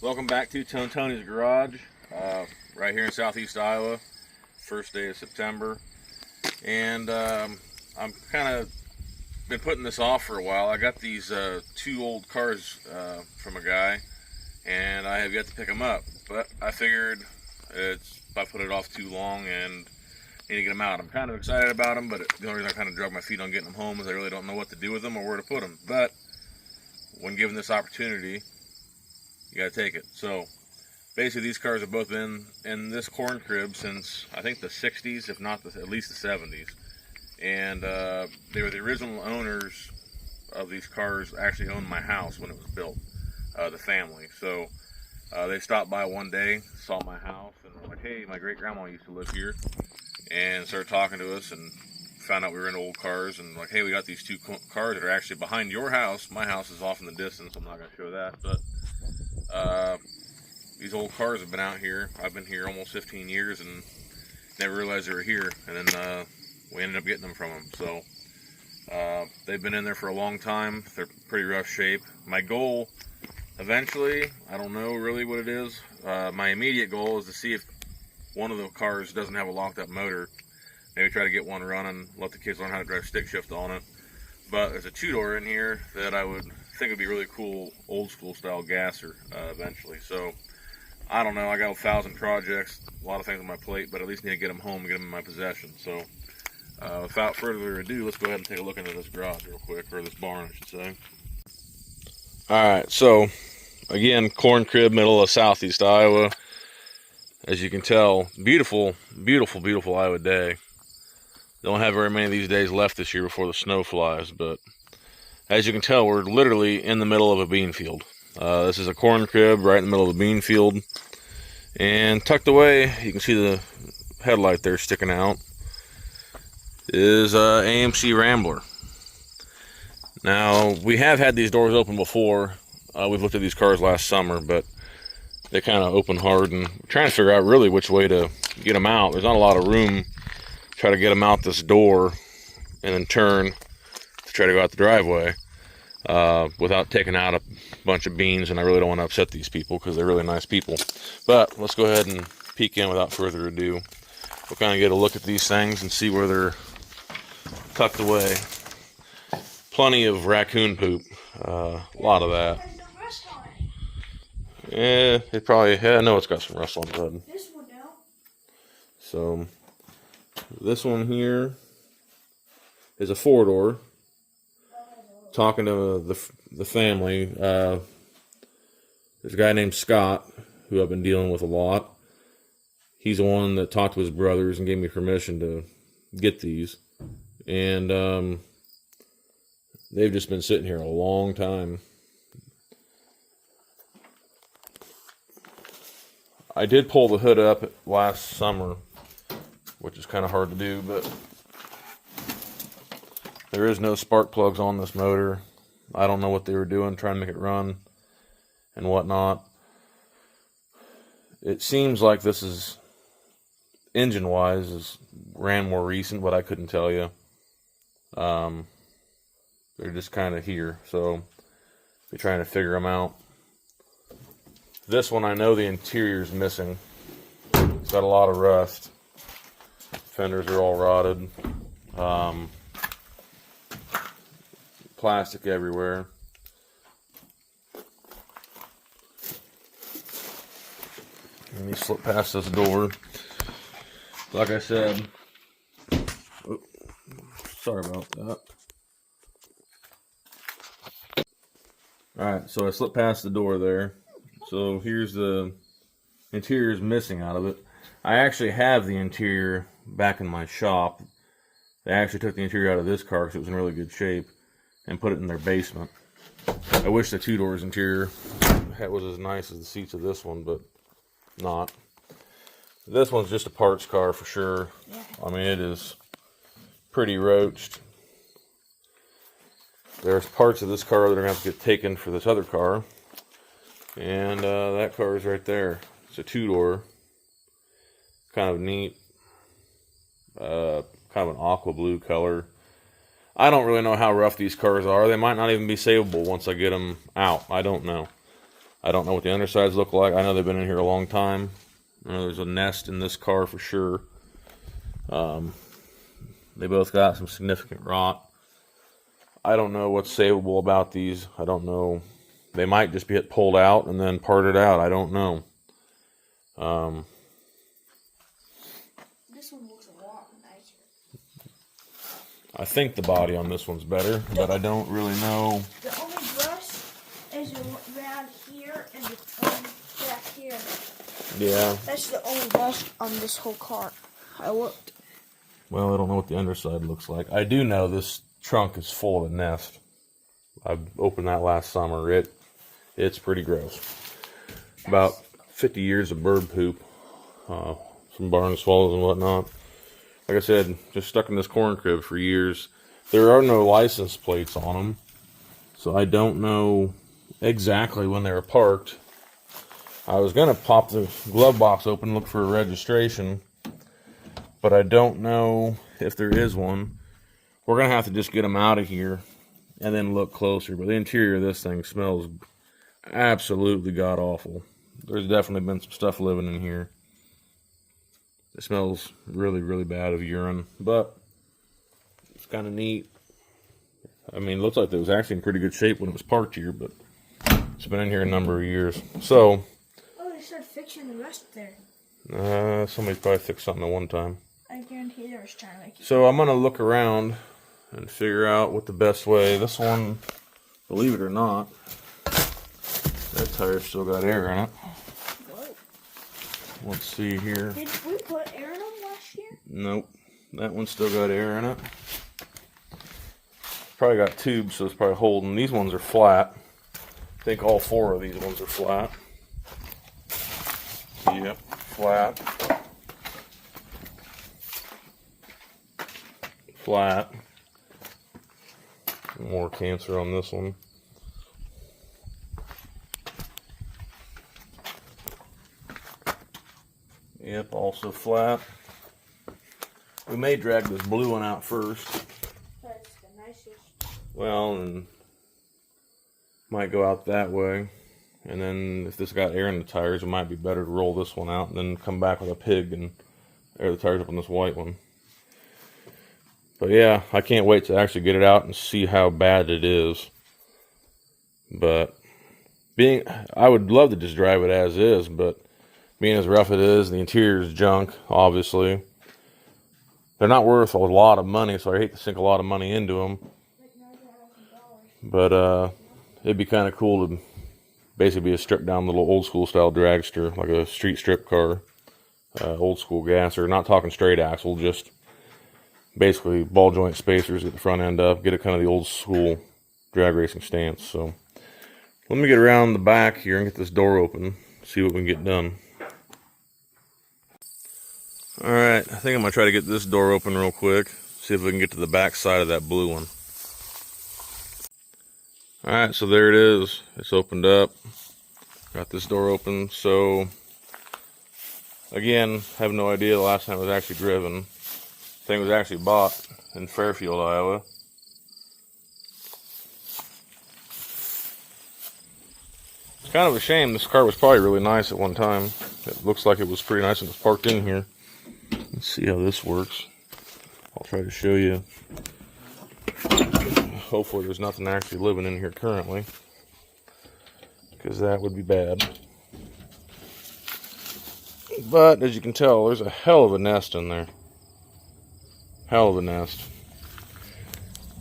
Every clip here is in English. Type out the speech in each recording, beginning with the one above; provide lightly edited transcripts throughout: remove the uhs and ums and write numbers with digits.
Welcome back to Tony's Garage, right here in southeast Iowa. First day of September, and I'm kind of been putting this off for a while. I got these two old cars from a guy, and I have yet to pick them up. But I figured if I put it off too long and need to get them out. I'm kind of excited about them, but the only reason I kind of drug my feet on getting them home is I really don't know what to do with them or where to put them. But when given this opportunity, you gotta take it. So basically these cars have both been in this corn crib since I think the 60s, if not at least the 70s. And they were the original owners of these cars, actually owned my house when it was built, the family. So they stopped by one day, saw my house, and were like, hey, my great grandma used to live here, and started talking to us and found out we were in old cars, and like, hey, we got these two cars that are actually behind your house. My house is off in the distance, so I'm not going to show that, but these old cars have been out here. I've been here almost 15 years and never realized they were here, and then we ended up getting them from them. So they've been in there for a long time. They're pretty rough shape. My goal eventually, I don't know really what it is, my immediate goal is to see if one of the cars doesn't have a locked up motor. Maybe try to get one running, let the kids learn how to drive stick shift on it. But there's a two-door in here that I would think would be really cool, old school style gasser eventually. So I don't know, I got 1,000 projects, a lot of things on my plate, but at least need to get them home and get them in my possession. So without further ado, let's go ahead and take a look into this garage real quick, or this barn I should say. Alright, so again, corn crib, middle of southeast Iowa. As you can tell, beautiful, beautiful, beautiful Iowa day. Don't have very many of these days left this year before the snow flies, but as you can tell, we're literally in the middle of a bean field. This is a corn crib right in the middle of a bean field, and tucked away, you can see the headlight there sticking out, is AMC Rambler. Now, we have had these doors open before. We've looked at these cars last summer, but they kind of open hard, and we're trying to figure out really which way to get them out. There's not a lot of room to try to get them out this door and then turn to try to go out the driveway without taking out a bunch of beans, and I really don't want to upset these people because they're really nice people. But let's go ahead and peek in without further ado. We'll kind of get a look at these things and see where they're tucked away. Plenty of raccoon poop, a lot of that. Yeah, it probably, yeah, I know it's got some rust on it. This one now. So this one here is a four-door. Talking to the family, there's a guy named Scott who I've been dealing with a lot. He's the one that talked to his brothers and gave me permission to get these, and they've just been sitting here a long time. I did pull the hood up last summer, which is kind of hard to do, but there is no spark plugs on this motor. I don't know what they were doing, trying to make it run and whatnot. It seems like this is, engine-wise, ran more recent, but I couldn't tell you. They're just kind of here, so we're trying to figure them out. This one, I know the interior's missing. It's got a lot of rust. Fenders are all rotted. Plastic everywhere. Let me slip past this door. Like I said, oh, sorry about that. Alright, so I slipped past the door there. So here's the interior is missing out of it. I actually have the interior back in my shop. They actually took the interior out of this car because it was in really good shape and put it in their basement. I wish the two doors interior was as nice as the seats of this one, but not. This one's just a parts car for sure. I mean, it is pretty roached. There's parts of this car that are going to have to get taken for this other car. And that car is right there. It's a two-door. Kind of neat. Kind of an aqua blue color. I don't really know how rough these cars are. They might not even be savable once I get them out. I don't know. I don't know what the undersides look like. I know they've been in here a long time. I know there's a nest in this car for sure. They both got some significant rot. I don't know what's savable about these. I don't know. They might just get pulled out and then parted out. I don't know. This one looks a lot nicer. I think the body on this one's better, but I don't really know. The only rust is around here and the front back here. Yeah. That's the only rust on this whole car. I looked. Well, I don't know what the underside looks like. I do know this trunk is full of a nest. I opened that last summer. It's pretty gross. About 50 years of bird poop, some barn swallows and whatnot. Like I said, just stuck in this corn crib for years. There are no license plates on them, so I don't know exactly when they were parked. I was gonna pop the glove box open, look for a registration, but I don't know if there is one. We're gonna have to just get them out of here and then look closer. But the interior of this thing smells absolutely god awful. There's definitely been some stuff living in here. It smells really, really bad of urine, but it's kind of neat. I mean, it looks like it was actually in pretty good shape when it was parked here, but it's been in here a number of years. So, oh, they started fixing the rust there. Somebody's probably fixed something at one time. I guarantee they were trying to make it. So I'm gonna look around and figure out what the best way. This one, believe it or not, that tire's still got air in it. Whoa. Let's see here. Did we put air in them last year? Nope, that one's still got air in it. Probably got tubes, so it's probably holding. These ones are flat. I think all 4 of these ones are flat. Yep, flat. Flat. More cancer on this one. Yep, also flat. We may drag this blue one out first. That's the nicest. Well, and might go out that way. And then if this got air in the tires, it might be better to roll this one out and then come back with a pig and air the tires up on this white one. But yeah, I can't wait to actually get it out and see how bad it is. But I would love to just drive it as is, but being as rough it is, the interior is junk, obviously. They're not worth a lot of money, so I hate to sink a lot of money into them. But it'd be kind of cool to basically be a stripped down little old school style dragster, like a street strip car, old school gasser. Not talking straight axle, just basically ball joint spacers at the front end up, get it kind of the old school drag racing stance. So let me get around the back here and get this door open, see what we can get done. Alright, I think I'm going to try to get this door open real quick, see if we can get to the back side of that blue one. Alright, so there it is. It's opened up. Got this door open. So, again, have no idea the last time it was actually driven. Thing was actually bought in Fairfield, Iowa. It's kind of a shame. This car was probably really nice at one time. It looks like it was pretty nice and it was parked in here. Let's see how this works. I'll try to show you. Hopefully there's nothing actually living in here currently, because that would be bad. But as you can tell, there's a hell of a nest in there. Hell of a nest.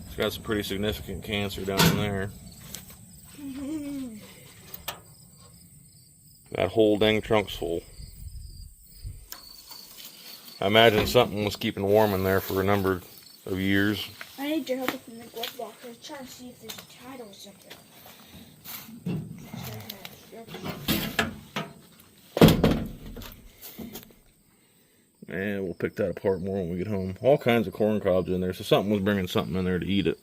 It's got some pretty significant cancer down in there. That whole dang trunk's full. I imagine something was keeping warm in there for a number of years. I need your help with the glove box. I was trying to see if there's a title or something. And we'll pick that apart more when we get home. All kinds of corn cobs in there, so something was bringing something in there to eat it.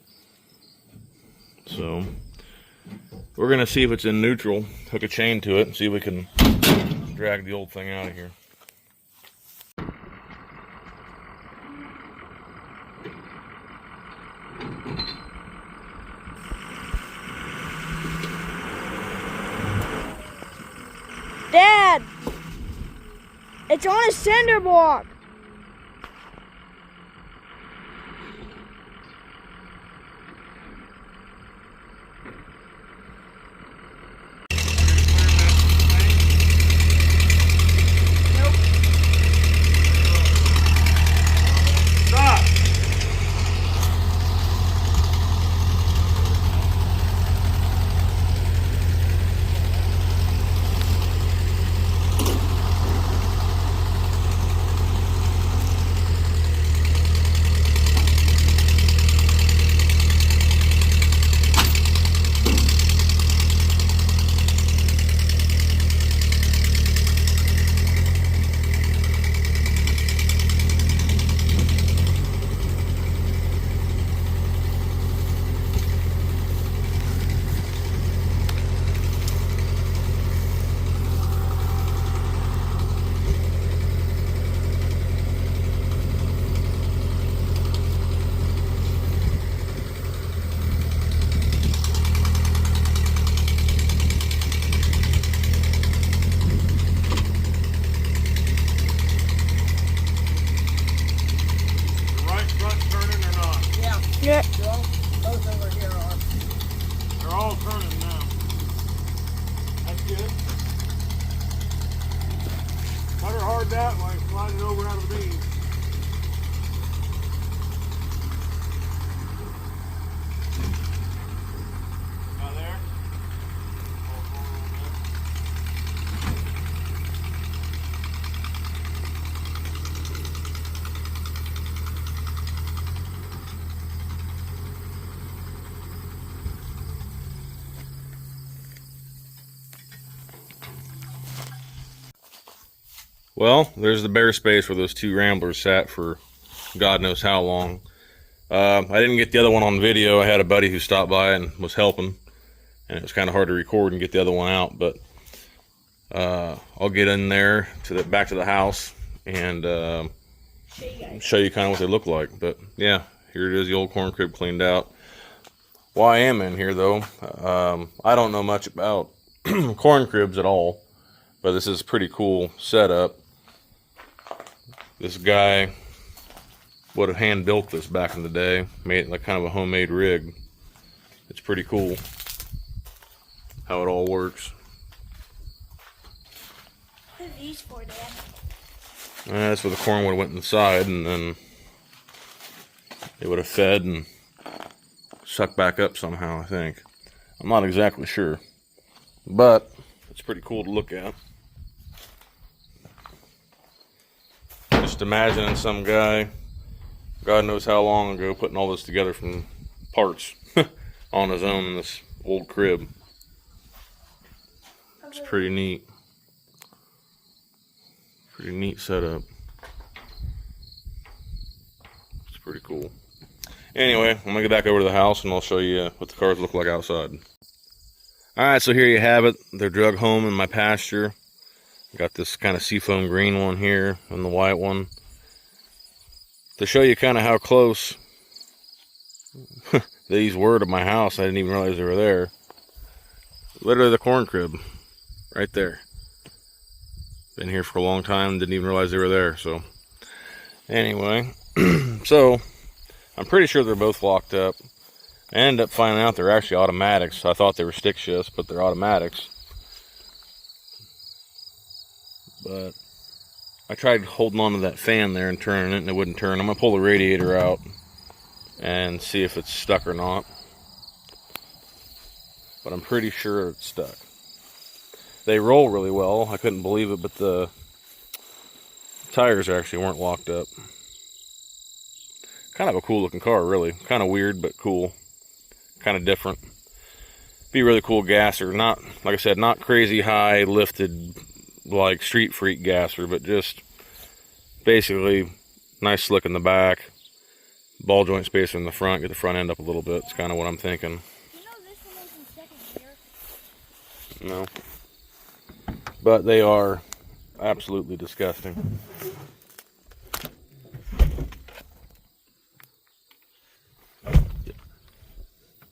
So we're gonna see if it's in neutral, hook a chain to it, and see if we can drag the old thing out of here. Dad! It's on a cinder block. Yeah. Both over here are. They're all turning now. That's good. Cut her hard that way, slide it over out of the beam. Got there? Well, there's the bare space where those two Ramblers sat for God knows how long. I didn't get the other one on video. I had a buddy who stopped by and was helping, and it was kind of hard to record and get the other one out. But I'll get in there to back to the house and show you kind of what they look like. But yeah, here it is, the old corn crib cleaned out. While I am in here though, I don't know much about corn cribs at all, but this is a pretty cool setup. This guy would have hand built this back in the day, made like kind of a homemade rig. It's pretty cool how it all works. What are these for, Dad? That's where the corn would have went inside, and then it would have fed and sucked back up somehow, I think. I'm not exactly sure, but it's pretty cool to look at. Just imagining some guy, God knows how long ago, putting all this together from parts on his own in this old crib. It's pretty neat. Pretty neat setup. It's pretty cool. Anyway, I'm gonna get back over to the house and I'll show you what the cars look like outside. Alright, so here you have it. They're drug home in my pasture. Got this kind of seafoam green one here and the white one. To show you kind of how close these were to my house, I didn't even realize they were there. Literally the corn crib, right there. Been here for a long time, didn't even realize they were there. So anyway, so I'm pretty sure they're both locked up. I ended up finding out they're actually automatics. I thought they were stick shifts, but they're automatics. But I tried holding on to that fan there and turning it, and it wouldn't turn. I'm gonna pull the radiator out and see if it's stuck or not. But I'm pretty sure it's stuck. They roll really well. I couldn't believe it, but the tires actually weren't locked up. Kind of a cool looking car, really. Kind of weird, but cool. Kind of different. Be a really cool gasser. Not, like I said, not crazy high lifted like street freak gasser, but just basically nice slick in the back, ball joint spacer in the front, get the front end up a little bit. It's kind of what I'm thinking. You know this one was in second gear? No. But they are absolutely disgusting.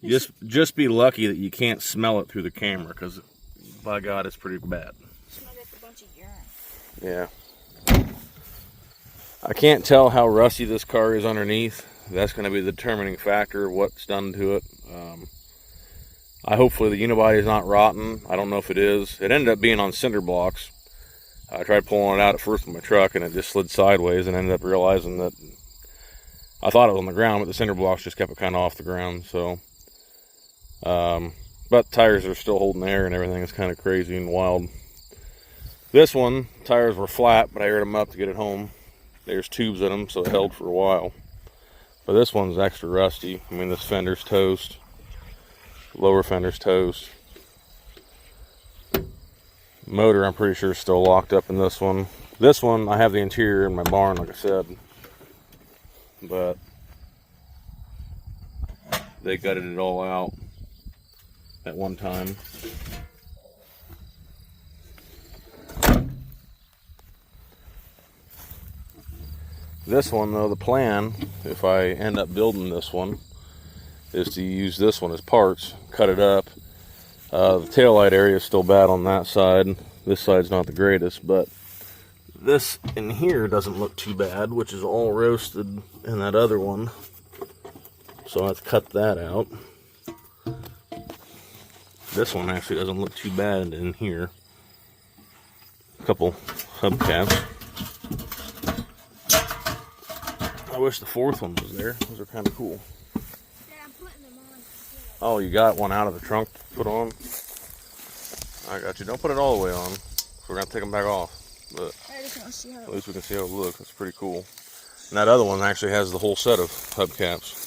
Just be lucky that you can't smell it through the camera, because by God, it's pretty bad. Smell it at the Yeah. I can't tell how rusty this car is underneath. That's going to be the determining factor of what's done to it. Hopefully the unibody is not rotten. I don't know if it is. It ended up being on cinder blocks. I tried pulling it out at first with my truck and it just slid sideways, and ended up realizing that I thought it was on the ground, but the cinder blocks just kept it kind of off the ground. So, but tires are still holding air and everything is kind of crazy and wild. This one, tires were flat, but I aired them up to get it home. There's tubes in them, so it held for a while. But this one's extra rusty. I mean, this fender's toast. Lower fender's toast. Motor, I'm pretty sure, is still locked up in this one. This one, I have the interior in my barn, like I said. But they gutted it all out at one time. This one, though, the plan, if I end up building this one, is to use this one as parts, cut it up. The taillight area is still bad on that side. This side's not the greatest, but this in here doesn't look too bad, which is all roasted in that other one. So let's cut that out. This one actually doesn't look too bad in here. A couple hubcaps. I wish the fourth one was there. Those are kind of cool. Yeah, I'm putting them on. Oh, you got one out of the trunk to put on? I got you. Don't put it all the way on. We're going to take them back off. But I just want to see how at least we can see how it looks. That's pretty cool. And that other one actually has the whole set of hubcaps.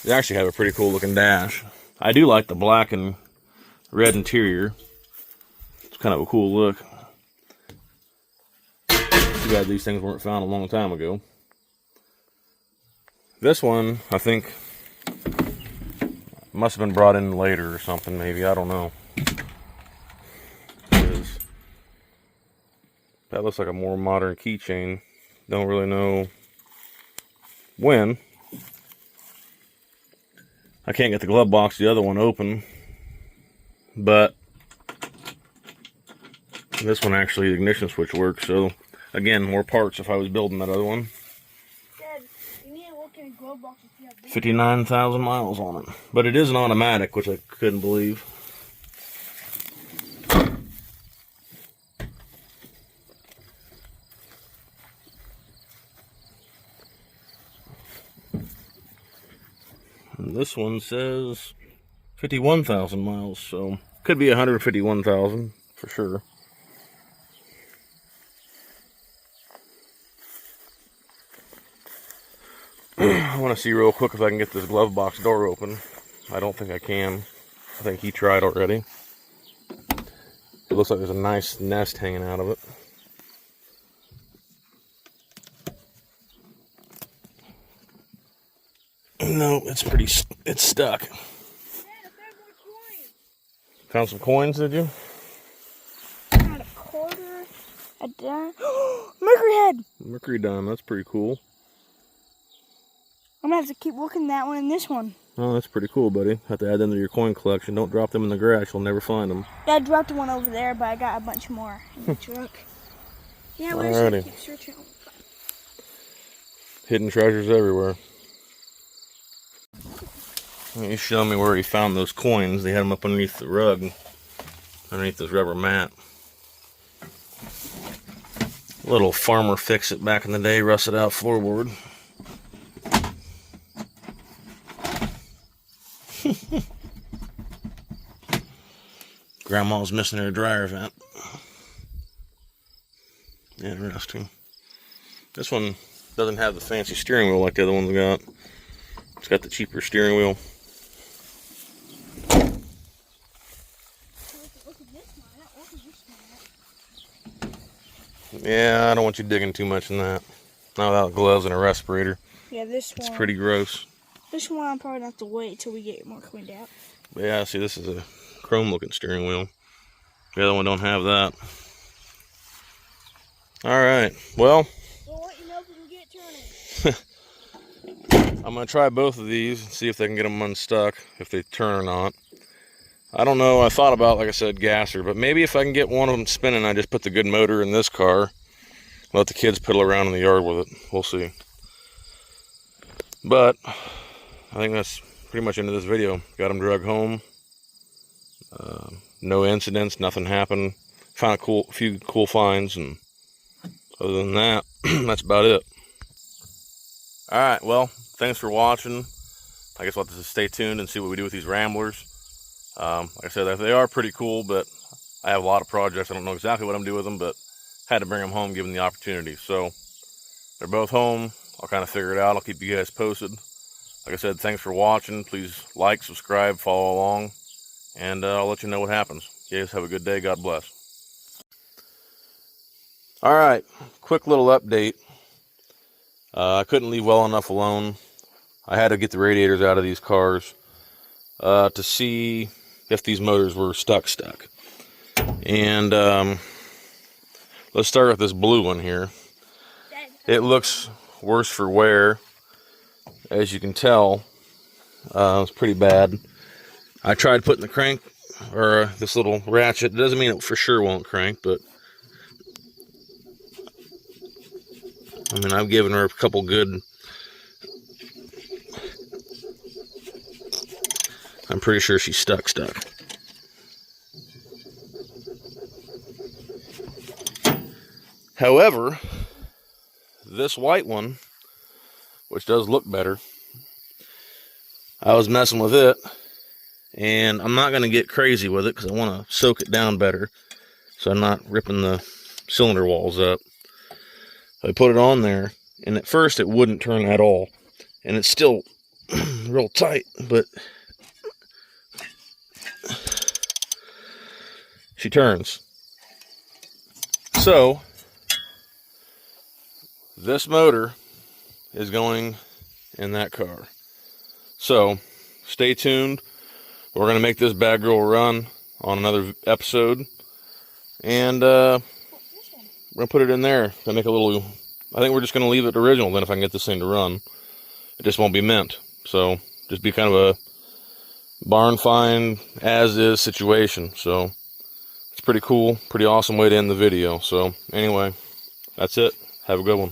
They actually have a pretty cool looking dash. I do like the black and red interior. It's kind of a cool look. Too bad these things weren't found a long time ago. This one, I think, must have been brought in later or something, maybe. I don't know. That looks like a more modern keychain. Don't really know when. I can't get the glove box, the other one, open. But this one actually, the ignition switch works. So, again, more parts if I was building that other one. 59,000 miles on it. But it is an automatic, which I couldn't believe. And this one says 51,000 miles, so could be 151,000 for sure. I want to see real quick if I can get this glove box door open. I don't think I can. I think he tried already. It looks like there's a nice nest hanging out of it. No, it's stuck. Dad, I found more coins. Found some coins, did you? Found a quarter, a dime. Mercury head! Mercury dime, that's pretty cool. I'm gonna have to keep looking at that one and this one. Oh, that's pretty cool, buddy. Have to add them to your coin collection. Don't drop them in the grass. You'll never find them. Dad dropped one over there, but I got a bunch more in the truck. Yeah, where's Alrighty. it? Keep searching. Hidden treasures everywhere. He's showing me where he found those coins. They had them up underneath the rug, underneath this rubber mat. Little farmer fix-it back in the day, rusted out floorboard. Grandma's missing her dryer vent. Interesting. This one doesn't have the fancy steering wheel like the other one's got. It's got the cheaper steering wheel. Yeah, I don't want you digging too much in that. Not without gloves and a respirator. Yeah, this one. It's pretty gross. This one I'm probably gonna have to wait until we get more cleaned out. But yeah, see, this is a chrome looking steering wheel. The other one don't have that. Alright, well. We'll let you know if we can get turning. I'm going to try both of these and see if they can get them unstuck, if they turn or not. I don't know. I thought about, like I said, gasser, but maybe if I can get one of them spinning, I just put the good motor in this car. Let the kids piddle around in the yard with it. We'll see. But I think that's pretty much into this video. Got them drug home. No incidents. Nothing happened. Found a few cool finds, and other than that, that's about it. All right. Well, thanks for watching. I guess we'll have to stay tuned and see what we do with these Ramblers. Like I said, they are pretty cool, but I have a lot of projects. I don't know exactly what I'm doing with them, but had to bring them home given the opportunity. So they're both home. I'll kind of figure it out. I'll keep you guys posted. Like I said, thanks for watching. Please like, subscribe, follow along, and I'll let you know what happens. You guys have a good day. God bless. All right, quick little update. I couldn't leave well enough alone. I had to get the radiators out of these cars to see if these motors were stuck. And let's start with this blue one here. It looks worse for wear. As you can tell, it's pretty bad. I tried putting the crank, or this little ratchet. It doesn't mean it for sure won't crank, but I mean, I've given her a couple good. I'm pretty sure she's stuck. However, this white one, which does look better, I was messing with it, and I'm not going to get crazy with it because I want to soak it down better so I'm not ripping the cylinder walls up. I put it on there, and at first it wouldn't turn at all, and it's still real tight, but she turns. So this motor is going in that car. So stay tuned. We're going to make this bad girl run on another episode, and we're going to put it in there to make a little. I think we're just going to leave it original then if I can get this thing to run. It just won't be mint. So just be kind of a barn find as is situation. So it's pretty cool, pretty awesome way to end the video. So anyway, that's it. Have a good one.